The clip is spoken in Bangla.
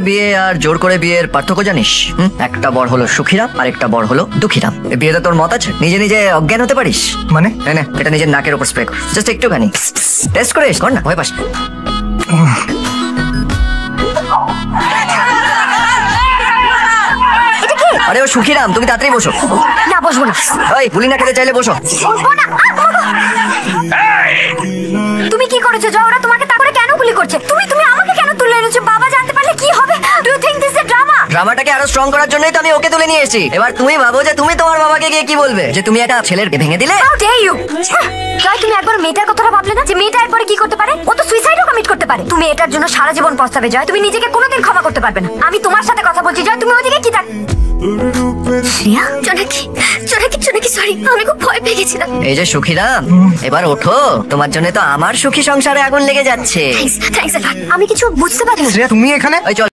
বিয়ে আর জোর করে বিয়ের পার্থক্য জানিস? একটা বর হলো সুখীরাম আর একটা বর হলো দুঃখীরাম। বিয়েতে তোর মত আছে? নিজে নিজে অজ্ঞান হতে পারিস? মানে না, এটা নিজের নাকের উপর স্প্রে কর, জাস্ট একটুখানি টেস্ট করে কর না, ভয় পাস। আরে ও সুখীরাম, তুমি তাড়াতাড়ি বসো। না বসবো না। ওই গুলি না খেতে চাইলে বসো। তুমি কি করেছো? ওরা তোমাকে তারপরে কেন গুলি করছে? তুমি আমাকে কেন তুলে এনেছো? বাবা জানতে পারলে কি হবে? Do you think this is drama? ড্রামাটাকে আরো স্ট্রং করার জন্যই তো আমি ওকে তুলে নিয়ে এসেছি। এবার তুমি ভাবো যে তুমি তোমার বাবাকে গিয়ে কি বলবে, যে তুমি একটা ছেলের ভেঙে দিলে। How dare you! জয়, তুমি একবার মেয়েটার কথাটা ভাবলে না যে মেয়েটা এরপরে কি করতে পারে? ও তো সুইসাইডও কমিট করতে পারে। তুমি এটার জন্য সারা জীবন পস্তাবে জয়। তুমি নিজেকে কোনোদিন ক্ষমা করতে পারবে না। আমি তোমার সাথে কথা বলছি জয়, তুমি ওদিকে কি থাক। জোনাকি সরি, আমি খুব ভয় পেয়ে গেছিলাম। এই যে সুখীরাম, এবার ওঠো, তোমার জন্য তো আমার সুখী সংসারে আগুন লেগে যাচ্ছে। থ্যাঙ্কস। আমি কিছু বুঝতে পারি না। তুমি এখানে? ওই চল।